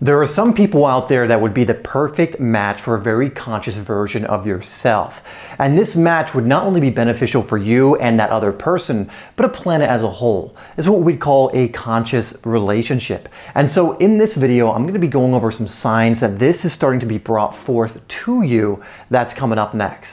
There are some people out there that would be the perfect match for a very conscious version of yourself. And this match would not only be beneficial for you and that other person, but a planet as a whole. It's what we'd call a conscious relationship. And so in this video, I'm going to be going over some signs that this is starting to be brought forth to you. That's coming up next.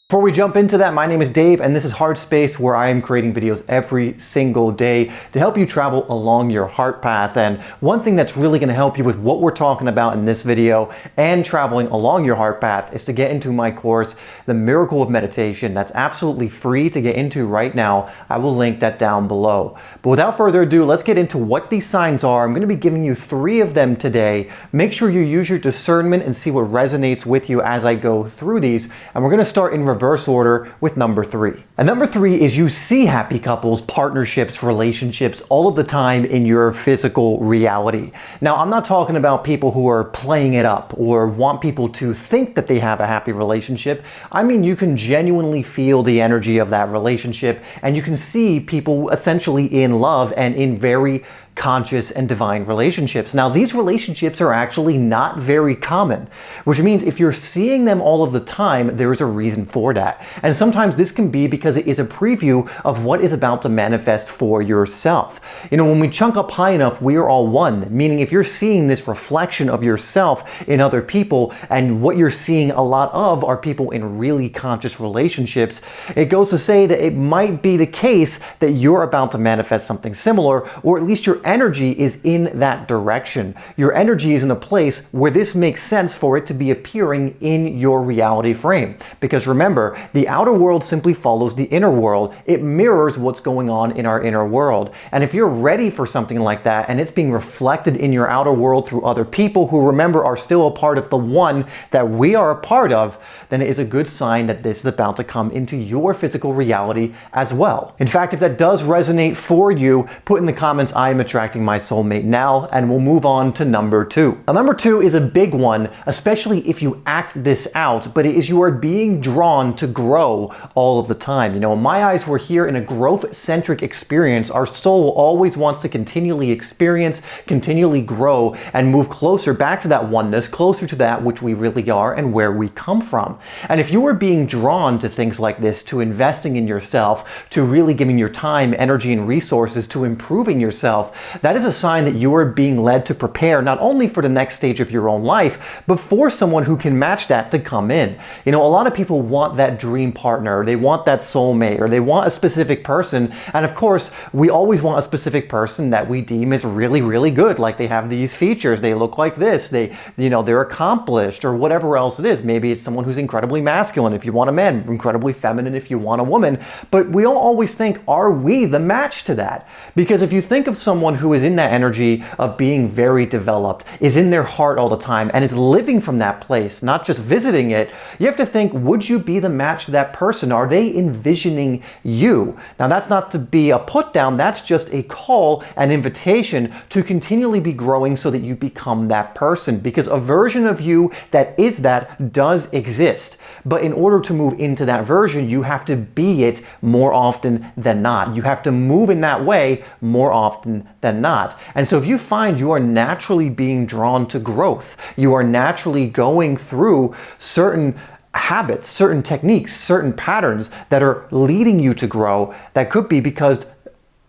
Before we jump into that, my name is Dave and this is HeartSpace, where I am creating videos every single day to help you travel along your heart path. And one thing that's really going to help you with what we're talking about in this video and traveling along your heart path is to get into my course, The Miracle of Meditation. That's absolutely free to get into right now. I will link that down below. But without further ado, let's get into what these signs are. I'm going to be giving you 3 of them today. Make sure you use your discernment and see what resonates with you as I go through these. And we're going to start in reverse order with number 3. And number 3 is you see happy couples, partnerships, relationships all of the time in your physical reality. Now, I'm not talking about people who are playing it up or want people to think that they have a happy relationship. I mean, you can genuinely feel the energy of that relationship and you can see people essentially in love and in very conscious and divine relationships. Now, these relationships are actually not very common, which means if you're seeing them all of the time, there is a reason for that. And sometimes this can be because it is a preview of what is about to manifest for yourself. You know, when we chunk up high enough, we are all one, meaning if you're seeing this reflection of yourself in other people and what you're seeing a lot of are people in really conscious relationships, it goes to say that it might be the case that you're about to manifest something similar, or at least your energy is in that direction. Your energy is in a place where this makes sense for it to be appearing in your reality frame. Because remember, the outer world simply follows the inner world. It mirrors what's going on in our inner world. And if you're ready for something like that and it's being reflected in your outer world through other people who, remember, are still a part of the one that we are a part of, then it is a good sign that this is about to come into your physical reality as well. In fact, if that does resonate for you, put in the comments, I am attracting my soulmate now, and we'll move on to number 2. Now, number 2 is a big one, especially if you act this out, but it is you are being drawn to grow all of the time. You know, in my eyes, we're here in a growth-centric experience. Our soul always wants to continually experience, continually grow, and move closer back to that oneness, closer to that which we really are and where we come from. And if you are being drawn to things like this, to investing in yourself, to really giving your time, energy, and resources to improving yourself, that is a sign that you are being led to prepare not only for the next stage of your own life, but for someone who can match that to come in. You know, a lot of people want that dream partner, they want that soulmate, or they want a specific person. And of course, we always want a specific person that we deem is really, really good. Like they have these features, they look like this, they're accomplished, or whatever else it is. Maybe it's someone who's incredibly masculine if you want a man, incredibly feminine if you want a woman. But we don't always think, are we the match to that? Because if you think of someone who is in that energy of being very developed, is in their heart all the time, and is living from that place, not just visiting it, you have to think, would you be the match to that person? Are they envisioning you? Now, that's not to be a put down, that's just a call, an invitation to continually be growing so that you become that person, because a version of you that is that does exist. But in order to move into that version, you have to be it more often than not. You have to move in that way more often than not. And so if you find you are naturally being drawn to growth, you are naturally going through certain habits, certain techniques, certain patterns that are leading you to grow, that could be because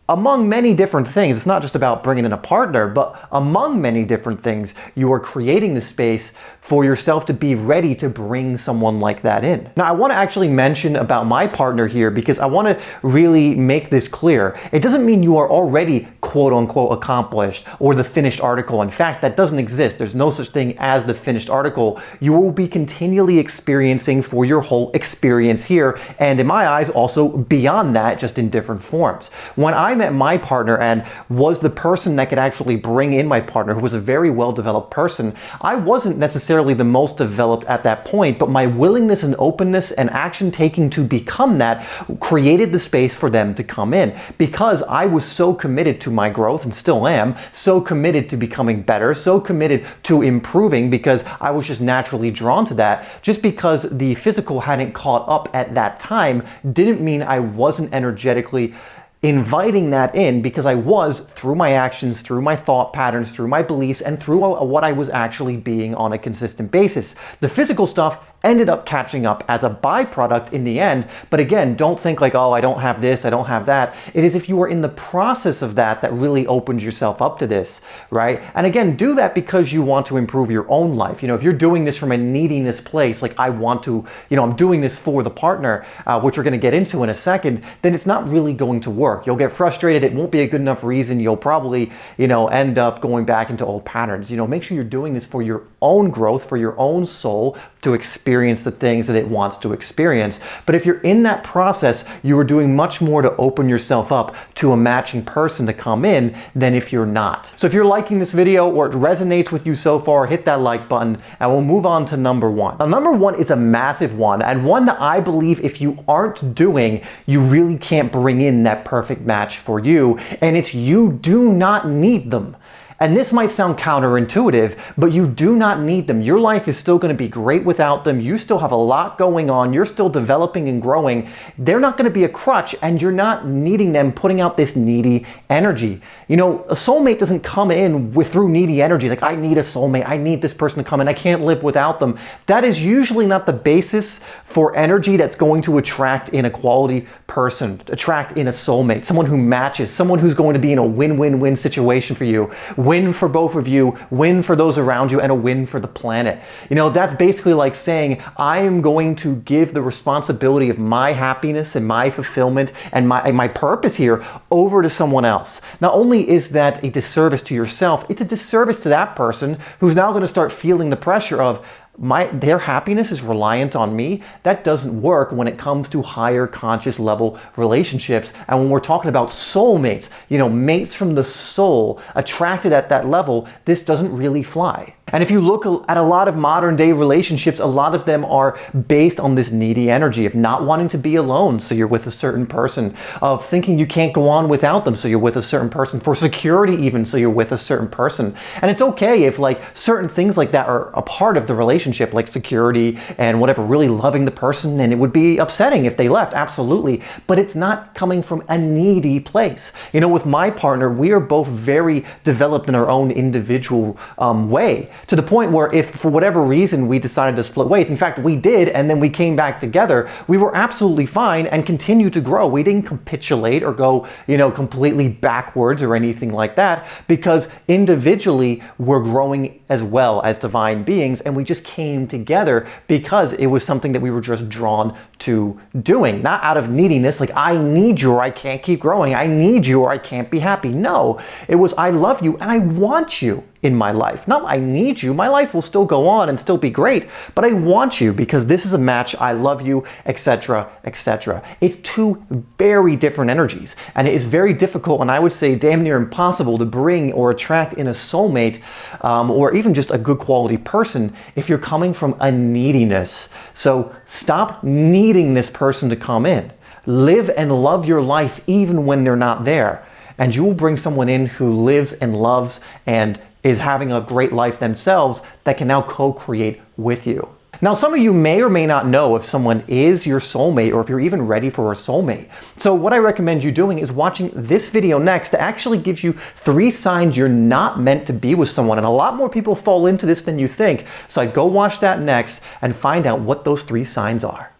among many different things, it's not just about bringing in a partner, but among many different things, you are creating the space for yourself to be ready to bring someone like that in. Now, I want to actually mention about my partner here because I want to really make this clear. It doesn't mean you are already quote unquote accomplished or the finished article. In fact, that doesn't exist. There's no such thing as the finished article. You will be continually experiencing for your whole experience here, and in my eyes, also beyond that, just in different forms. When I met my partner and was the person that could actually bring in my partner, who was a very well-developed person, I wasn't necessarily the most developed at that point, but my willingness and openness and action taking to become that created the space for them to come in, because I was so committed to my growth and still am, so committed to becoming better, so committed to improving, because I was just naturally drawn to that. Just because the physical hadn't caught up at that time didn't mean I wasn't energetically inviting that in because I was, through my actions, through my thought patterns, through my beliefs, and through what I was actually being on a consistent basis. The physical stuff ended up catching up as a byproduct in the end. But again, don't think like, oh, I don't have this, I don't have that. It is if you are in the process of that really opens yourself up to this, right? And again, do that because you want to improve your own life. If you're doing this from a neediness place, like I want to, I'm doing this for the partner, which we're going to get into in a second, then it's not really going to work. You'll get frustrated. It won't be a good enough reason. You'll probably, end up going back into old patterns. Make sure you're doing this for your own growth, for your own soul, to experience the things that it wants to experience. But if you're in that process, you are doing much more to open yourself up to a matching person to come in than if you're not. So if you're liking this video or it resonates with you so far, hit that like button and we'll move on to number one. Now, number one is a massive one, and one that I believe if you aren't doing, you really can't bring in that perfect match for you, and it's you do not need them. And this might sound counterintuitive, but you do not need them. Your life is still going to be great without them. You still have a lot going on. You're still developing and growing. They're not going to be a crutch, and you're not needing them, putting out this needy energy. A soulmate doesn't come in through needy energy. Like, I need a soulmate. I need this person to come in. I can't live without them. That is usually not the basis for energy that's going to attract in a quality person, attract in a soulmate, someone who matches, someone who's going to be in a win-win-win situation for you. Win for both of you, win for those around you, and a win for the planet. That's basically like saying, I am going to give the responsibility of my happiness and my fulfillment and my purpose here over to someone else. Not only is that a disservice to yourself, it's a disservice to that person who's now going to start feeling the pressure of, their happiness is reliant on me. That doesn't work when it comes to higher conscious level relationships. And when we're talking about soulmates, mates from the soul, attracted at that level, this doesn't really fly. And if you look at a lot of modern day relationships, a lot of them are based on this needy energy of not wanting to be alone, so you're with a certain person, of thinking you can't go on without them, so you're with a certain person, for security even, so you're with a certain person. And it's okay if certain things like that are a part of the relationship, like security and whatever, really loving the person, and it would be upsetting if they left, absolutely. But it's not coming from a needy place. With my partner, we are both very developed in our own individual way, to the point where if for whatever reason we decided to split ways, in fact we did, and then we came back together, we were absolutely fine and continued to grow. We didn't capitulate or go, completely backwards or anything like that, because individually we're growing as well as divine beings, and we just came together because it was something that we were just drawn to doing, not out of neediness, like I need you or I can't keep growing, I need you or I can't be happy. No, it was I love you and I want you in my life. Not I need you, my life will still go on and still be great, but I want you because this is a match, I love you, etc., etc. It's two very different energies, and it is very difficult, and I would say damn near impossible, to bring or attract in a soulmate or even just a good quality person if you're coming from a neediness. So stop needing this person to come in. Live and love your life even when they're not there, and you will bring someone in who lives and loves and is having a great life themselves that can now co-create with you. Now, some of you may or may not know if someone is your soulmate or if you're even ready for a soulmate. So what I recommend you doing is watching this video next to actually give you 3 signs you're not meant to be with someone. And a lot more people fall into this than you think. So I'd go watch that next and find out what those 3 signs are.